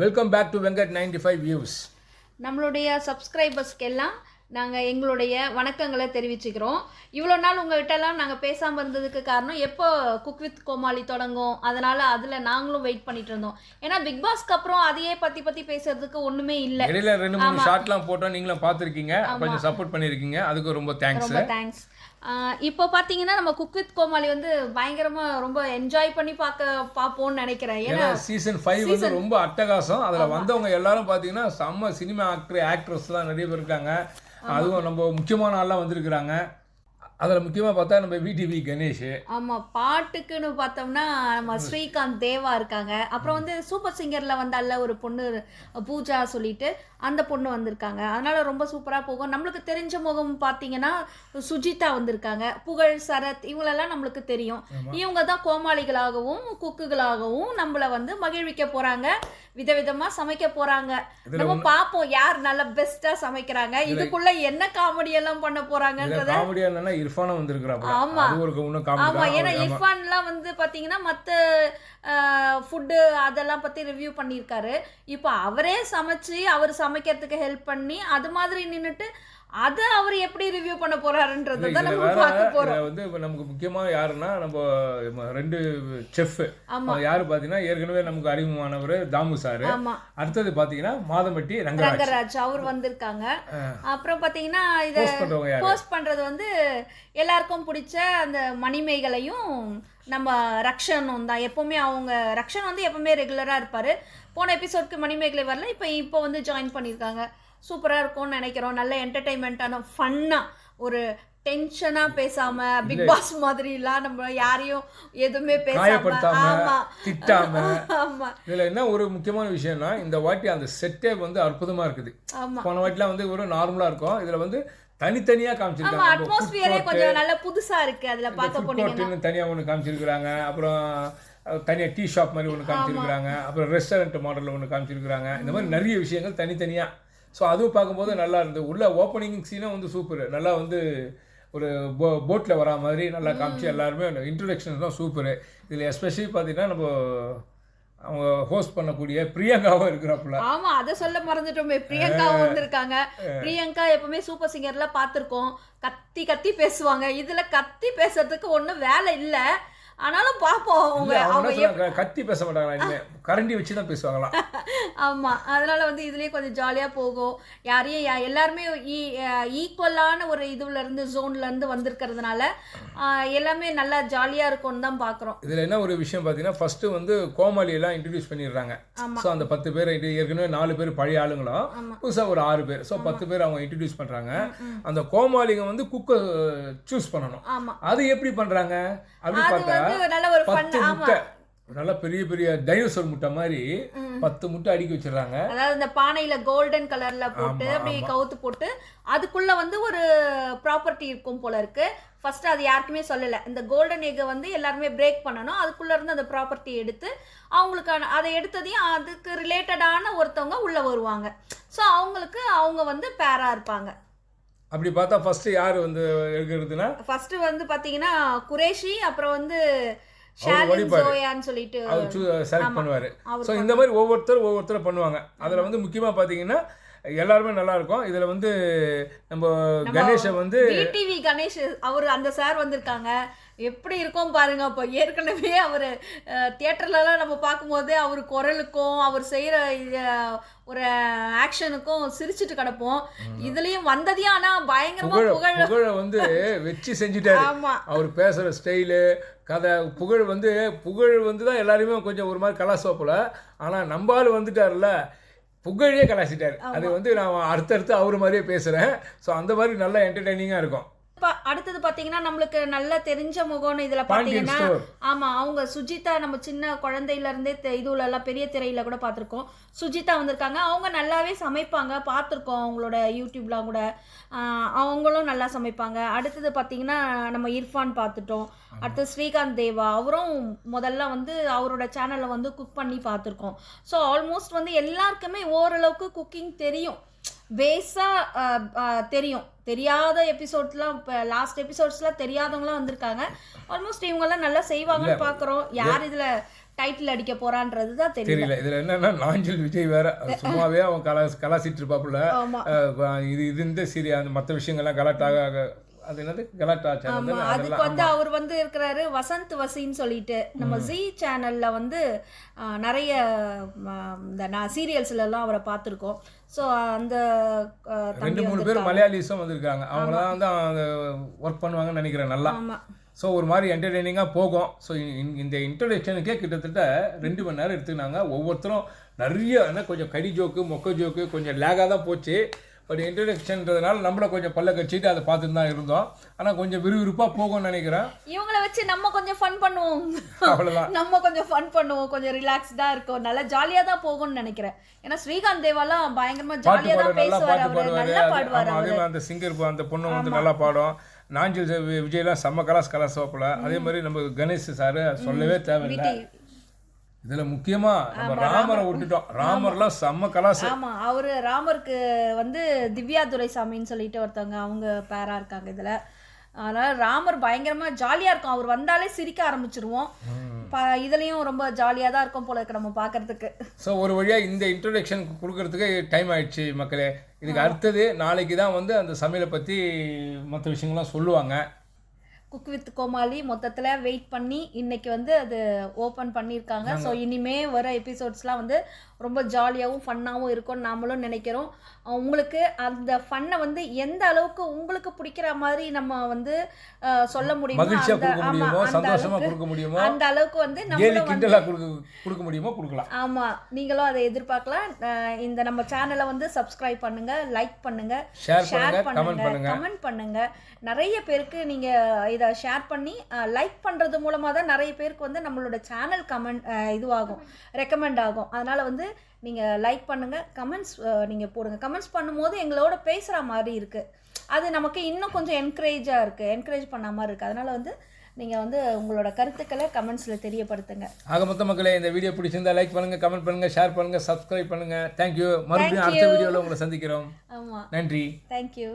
Welcome back to Venkat 95 views. நம்மளுடைய சப்ஸ்கிரைபர்ஸ்க்கெல்லாம் நாங்கள் எங்களுடைய வணக்கங்களை தெரிவிச்சுக்கிறோம். இவ்வளோ நாள் உங்கள்கிட்டலாம் நாங்கள் பேசாமல் இருந்ததுக்கு காரணம் எப்போ குக் வித் கோமாளி தொடங்கும், அதனால் அதில் நாங்களும் வெயிட் பண்ணிட்டு இருந்தோம். ஏன்னா பிக் பாஸ்க்கு அப்புறம் அதையே பற்றி பேசுறதுக்கு ஒன்றுமே இல்லை. இடையில 2-3 ஷார்ட்லாம் போட்டோம், நீங்களும் பார்த்துருக்கீங்க, கொஞ்சம் சப்போர்ட் பண்ணியிருக்கீங்க, அதுக்கு ரொம்ப தேங்க்ஸ். இப்போ பார்த்தீங்கன்னா நம்ம குக் வித் கோமாளி வந்து பயங்கரமாக ரொம்ப என்ஜாய் பண்ணி பார்ப்போம்னு நினைக்கிறேன். ஏன்னா சீசன் 5 வந்து ரொம்ப அட்டகாசம். அதில் வந்தவங்க எல்லாரும் பார்த்தீங்கன்னா செம்ம சினிமா ஆக்ட்ரஸ்லாம் நிறைய பேர் இருக்காங்க. அதுவும் நம்ம முக்கியமான ஆள்லாம் வந்திருக்கிறாங்க. அதில் முக்கியமாக பார்த்தா நம்ம விடிவி கணேஷ். ஆமாம், பாட்டுக்குன்னு பார்த்தோம்னா நம்ம ஸ்ரீகாந்த் தேவா இருக்காங்க. அப்புறம் வந்து சூப்பர் சிங்கரில் வந்தால ஒரு பொண்ணு பூஜா சொல்லிட்டு அந்த பொண்ணு வந்திருக்காங்க. அதனால் ரொம்ப சூப்பராக போகும். நம்மளுக்கு தெரிஞ்ச முகம் பார்த்தீங்கன்னா சுஜிதா வந்திருக்காங்க, புகழ், சரத், இவங்களெல்லாம் நம்மளுக்கு தெரியும். இவங்க தான் கோமாளிகளாகவும் குக்குகளாகவும் நம்மளை வந்து மகிழ்விக்க போகிறாங்க, விதவிதமாக சமைக்க போகிறாங்க. நம்ம பார்ப்போம் யார் நல்லா பெஸ்ட்டாக சமைக்கிறாங்க, இதுக்குள்ள என்ன காமெடியெல்லாம் பண்ண போகிறாங்கன்றத. இர்ஃபானும் வந்திருக்கிறாங்க. ஆமா ஆமா, ஏன்னா இர்ஃபான்லாம் வந்து பாத்தீங்கன்னா மற்ற ஃபுட்டு அதெல்லாம் பத்தி ரிவ்யூ பண்ணியிருக்காரு. இப்போ அவரே சமைச்சு அவர் சமைக்கிறதுக்கு ஹெல்ப் பண்ணி அது மாதிரி நின்றுட்டு அதை அவர் எப்படி ரிவ்யூ பண்ண போறாருன்றதை தான் நம்ம பார்க்க போறோம். வந்து நமக்கு முக்கியமா யாருன்னா நம்ம 2 செஃப். யாரு பாத்தீங்கன்னா ஏற்கனவே நமக்கு அறிமுகமானவர் தாமு சார். அடுத்தது பாத்தீங்கன்னா மாதம்பட்டி ரங்கராஜ் அவர் வந்திருக்காங்க. அப்புறம் பாத்தீங்கன்னா இதை போஸ்ட் பண்றது வந்து எல்லாருக்கும் பிடிச்ச அந்த மணிமேகலையும் நம்ம ரக்ஷனும் தான். எப்போவுமே அவங்க ரக்ஷன் வந்து எப்பவுமே ரெகுலராக இருப்பார். போன எபிசோட்க்கு மணிமேகலை வரல, இப்போ வந்து ஜாயின் பண்ணியிருக்காங்க. சூப்பராக இருக்கும்னு நினைக்கிறோம். நல்ல என்டர்டெயின்மெண்ட்டான ஃபன்னாக, ஒரு டென்ஷனாக பேசாமல் பிக் பாஸ் மாதிரிலாம் நம்ம யாரையும் எதுவுமே பேசாம திட்டாம. ஆமா, இதில் என்ன ஒரு முக்கியமான விஷயம்னா இந்த வாட்டி அந்த செட்டே வந்து அற்புதமாக இருக்குது. போன வாட்டிலாம் வந்து ஒரு நார்மலாக இருக்கும், இதில் வந்து தனித்தனியா காமிச்சிருக்காங்க. அட்மாஸ்பியரே கொஞ்சம் நல்ல புதுசா இருக்கு. அதுல பார்க்க போனீங்கன்னா தனியா ஒன்று காமிச்சிருக்காங்க, அப்புறம் தனியா டீ ஷாப் மாதிரி ஒன்று காமிச்சிருக்காங்க, அப்புறம் ரெஸ்டாரண்ட் மாடலில் ஒன்று காமிச்சிருக்காங்க. இந்த மாதிரி நிறைய விஷயங்கள் தனித்தனியா. ஸோ அதுவும் பார்க்கும்போது நல்லா இருந்தது. உள்ள ஓப்பனிங் சீனும் வந்து சூப்பர், நல்லா வந்து ஒரு போட்டில் வரா மாதிரி நல்லா காமிச்சு எல்லாருமே இன்ட்ரடக்ஷன் தான் சூப்பரு. இதில் எஸ்பெஷலி பார்த்தீங்கன்னா நம்ம அவங்க ஹோஸ்ட் பண்ணக்கூடிய பிரியங்காவும் இருக்கிறாப்புல. ஆமா, அதை சொல்ல மறந்துட்டோமே, பிரியங்காவும் வந்திருக்காங்க. பிரியங்கா எப்பவுமே சூப்பர் சிங்கர்ல பார்த்துருக்கோம், கத்தி கத்தி பேசுவாங்க. இதுல கத்தி பேசுறதுக்கு ஒன்றும் வேலை இல்லை. ஆனாலும் பார்ப்போம், அவங்க கத்தி பேச மாட்டாங்களா, கரண்டி வச்சு தான் பேசுவாங்களாம். ஆமாம், அதனால் வந்து இதுலேயே கொஞ்சம் ஜாலியாக போகும். யாரையும் எல்லாருமே ஈக்குவலான ஒரு இதுலேருந்து ஜோன்லேருந்து வந்திருக்கிறதுனால எல்லாமே நல்லா ஜாலியாக இருக்கும்னு தான் பார்க்குறோம். இதில் என்ன ஒரு விஷயம் பார்த்தீங்கன்னா ஃபஸ்ட்டு வந்து கோமாளியெல்லாம் இன்ட்ரடியூஸ் பண்ணிடுறாங்க. ஸோ அந்த 10 பேர் ஏற்கனவே 4 பேர் பழைய ஆளுங்களும், புதுசாக ஒரு 6 பேர், ஸோ 10 பேர் அவங்க இன்ட்ரடியூஸ் பண்ணுறாங்க. அந்த கோமாளிங்க வந்து குக்கை சூஸ் பண்ணணும். அது எப்படி பண்ணுறாங்க அப்படின்னு பார்த்தா 10 முட்டை, நல்ல பெரிய பெரிய டைனோசர் முட்டை மாதிரி 10 முட்டை அடுக்கி வச்சிடறாங்க. அதாவது இந்த பானையில கோல்டன் கலர்ல போட்டு அப்படி கவுத்து போட்டு அதுக்குள்ள வந்து ஒரு ப்ராப்பர்ட்டி இருக்கும் போல இருக்கு. ஃபர்ஸ்ட் அது யாருக்குமே சொல்லலை. இந்த கோல்டன் எக்கை வந்து எல்லாருமே பிரேக் பண்ணணும். அதுக்குள்ள இருந்து அந்த ப்ராப்பர்ட்டி எடுத்து அவங்களுக்கான அதை எடுத்ததையும் அதுக்கு ரிலேட்டடான ஒருத்தவங்க உள்ள வருவாங்க. ஸோ அவங்களுக்கு அவங்க வந்து பேரா இருப்பாங்க. அப்படி பார்த்தா ஃபர்ஸ்ட் யார் வந்து எடுக்கிறதுனா ஃபர்ஸ்ட் வந்து பாத்தீங்கன்னா குரேஷி, அப்புறம் வந்து சொல்லிட்டு செலக்ட் பண்ணுவாரு. ஸோ இந்த மாதிரி ஒவ்வொருத்தர் பண்ணுவாங்க. அதில் வந்து முக்கியமாக பார்த்தீங்கன்னா எல்லாருமே நல்லா இருக்கும். இதில் வந்து நம்ம கணேஷை வந்து டிவி கணேஷ் அவர் அந்த சார் வந்திருக்காங்க. எப்படி இருக்கும் பாருங்க. அப்போ ஏற்கனவே அவர் தியேட்டர்லலாம் நம்ம பார்க்கும்போது அவர் குரலுக்கும் அவர் செய்கிற ஒரு ஆக்ஷனுக்கும் சிரிச்சுட்டு கிடப்போம். இதுலயும் வந்ததையும் ஆனால் பயங்கரமா புகழை வந்து வச்சு செஞ்சுட்டாரு. அவர் பேசுகிற ஸ்டைலு கதை புகழ் வந்து தான் எல்லாருமே கொஞ்சம் ஒரு மாதிரி கலாசோப்பில். ஆனால் நம்ம ஆள் வந்துட்டார்ல, புகழே கலாசிட்டார். அது வந்து நான் அடுத்தடுத்து அவர் மாதிரியே பேசுகிறேன். ஸோ அந்த மாதிரி நல்லா என்டர்டெய்னிங்காக இருக்கும். அடுத்தது பாத்தீங்கன்னா நம்மளுக்கு நல்லா தெரிஞ்ச முகம்னு இதுல பாத்தீங்கன்னா ஆமா, அவங்க சுஜிதா, நம்ம சின்ன குழந்தையில இருந்தே இதுல எல்லாம் பெரிய திரையில கூட பார்த்துருக்கோம். சுஜிதா வந்திருக்காங்க. அவங்க நல்லாவே சமைப்பாங்க, பார்த்துருக்கோம் அவங்களோட யூடியூப்லாம் கூட. அவங்களும் நல்லா சமைப்பாங்க. அடுத்தது பார்த்தீங்கன்னா நம்ம இர்ஃபான் பார்த்துட்டோம். அடுத்து ஸ்ரீகாந்த் தேவா, அவரும் முதல்ல வந்து அவரோட சேனலில் வந்து குக் பண்ணி பார்த்துருக்கோம். ஸோ ஆல்மோஸ்ட் வந்து எல்லாருக்குமே ஓரளவுக்கு குக்கிங் தெரியும், பேஸாக தெரியும். தெரியாத எபிசோட்லாம் இப்போ லாஸ்ட் எபிசோட்ஸ்லாம் தெரியாதவங்களாம் வந்திருக்காங்க. ஆல்மோஸ்ட் இவங்கெல்லாம் நல்லா செய்வாங்கன்னு பார்க்குறோம். யார் இதில் டைட்டில் அடிக்க போறான்றது தான் தெரியல. தெரியல. இதில் என்னன்னா நாஞ்சில் விஜய் வேற சும்மாவே அவன் கலாசிட்டு இருப்பாப்புல. ஆமா இது இந்த சீரியல் அந்த மற்ற விஷயங்கள்லாம் கலாட்டாக அது என்னது கலாட்டா சேனல். அதுக்கு வந்து அவர் வந்து இருக்கிறாரு வசந்த் வசின்னு சொல்லிட்டு நம்ம ஜி சேனல்ல வந்து நிறைய இந்த சீரியல்ஸ்ல எல்லாம் அவரை பார்த்துருக்கோம். ஸோ அந்த 2-3 பேர் மலையாளிஸும் வந்திருக்காங்க. அவங்களாம் வந்து ஒர்க் பண்ணுவாங்கன்னு நினைக்கிறேன் நல்லா. ஸோ ஒரு மாதிரி என்டர்டெய்னிங்காக போகும். ஸோ இந்த இன்ட்ரடக்ஷனுக்கே கிட்டத்தட்ட 2 மணி நேரம் எடுத்துக்கினாங்க. ஒவ்வொருத்தரும் நிறைய கொஞ்சம் கடி ஜோக்கு மொக்க ஜோக்கு கொஞ்சம் லேகாக தான் போச்சு. பட் இன்ட்ரடக்ஷன்றதுனால நம்மள கொஞ்சம் பல்ல கட்சிட்டு அதை பார்த்துட்டு தான் இருந்தோம். ஆனால் கொஞ்சம் விறுவிறுப்பாக போகும்னு நினைக்கிறேன். இவங்கள வச்சு நம்ம கொஞ்சம் ஃபன் பண்ணுவோம். அவ்வளோதான், நம்ம கொஞ்சம் ஃபன் பண்ணுவோம், கொஞ்சம் ரிலாக்ஸ்டாக இருக்கும், நல்லா ஜாலியாக தான் போகும்னு நினைக்கிறேன். ஏன்னா ஸ்ரீகாந்த் தேவாலாம் பயங்கரமாக ஜாலியாக தான் பேசுவார், அவர் நல்லா பாடுவார். அதே மாதிரி அந்த சிங்கர் அந்த பொண்ணு வந்து நல்லா பாடும். நாஞ்சில் விஜய்லாம் செம்ம கலாஸ் வைப்பல. அதே மாதிரி நம்ம கணேஷ் சார் சொல்லவே தேவையில்லை. இதுல முக்கியமா நம்ம ராமரை விட்டுட்டோம். ராமர்லாம் செம்ம கலாஸ். ஆமா, அவரு ராமருக்கு வந்து திவ்யா துரைசாமின்னு சொல்லிட்டு ஒருத்தவங்க அவங்க பேரா இருக்காங்க இதுல. அதனால ராமர் பயங்கரமா ஜாலியா இருக்கும். அவர் வந்தாலே சிரிக்க ஆரம்பிச்சிருவோம். இதுலயும் ரொம்ப ஜாலியா தான் இருக்கும் போல இருக்கு நம்ம பாக்குறதுக்கு. ஸோ ஒரு வழியா இந்த இன்ட்ரோடக்ஷன் கொடுக்கறதுக்கு டைம் ஆயிடுச்சு மக்களே. இதுக்கு அடுத்தது நாளைக்கு தான் வந்து அந்த சமையலை பத்தி மற்ற விஷயங்கள்லாம் சொல்லுவாங்க. குக் வித் கோமாளி மொத்தத்தில் வெயிட் பண்ணி இன்னைக்கு வந்து அது ஓப்பன் பண்ணியிருக்காங்க. ஸோ இனிமே வர எபிசோட்ஸ்லாம் வந்து ரொம்ப ஜாலியாகவும் ஃபன்னாகவும் இருக்கும்னு நாமளும் நினைக்கிறோம். உங்களுக்கு அந்த ஃபன்னை வந்து எந்த அளவுக்கு உங்களுக்கு பிடிக்கிற மாதிரி நம்ம வந்து சொல்ல முடியுமோ, அந்த அளவுக்கு வந்து கொடுக்க முடியுமோ கொடுக்கலாம். ஆமாம், நீங்களும் அதை எதிர்பார்க்கலாம். இந்த நம்ம சேனலை வந்து சப்ஸ்கிரைப் பண்ணுங்க, லைக் பண்ணுங்க, ஷேர் பண்ணுங்க, கமெண்ட் பண்ணுங்க. நிறைய பேருக்கு நீங்கள் இதை ஷேர் பண்ணி லைக் பண்ணுறது மூலமாக தான் நிறைய பேருக்கு வந்து நம்மளோட சேனல் இதுவாகும், ரெக்கமெண்ட் ஆகும். அதனால் வந்து நீங்கள் லைக் பண்ணுங்கள், கமெண்ட்ஸ் நீங்கள் போடுங்க. கமெண்ட்ஸ் பண்ணும்போது எங்களோட பேசுகிற மாதிரி இருக்குது, அது நமக்கு இன்னும் கொஞ்சம் என்கரேஜ் பண்ண மாதிரி இருக்குது. அதனால் வந்து நீங்கள் வந்து உங்களோட கருத்துக்களை கமெண்ட்ஸில் தெரியப்படுத்துங்க. ஆக மொத்த மக்களே, இந்த வீடியோ பிடிச்சிருந்தா லைக் பண்ணுங்கள், கமெண்ட் பண்ணுங்கள், ஷேர் பண்ணுங்கள், சப்ஸ்கிரைப் பண்ணுங்கள். தேங்க்யூ. மறுபடியும் அடுத்த வீடியோவில் உங்களை சந்திக்கிறோம். ஆமாம், நன்றி. தேங்க்யூ.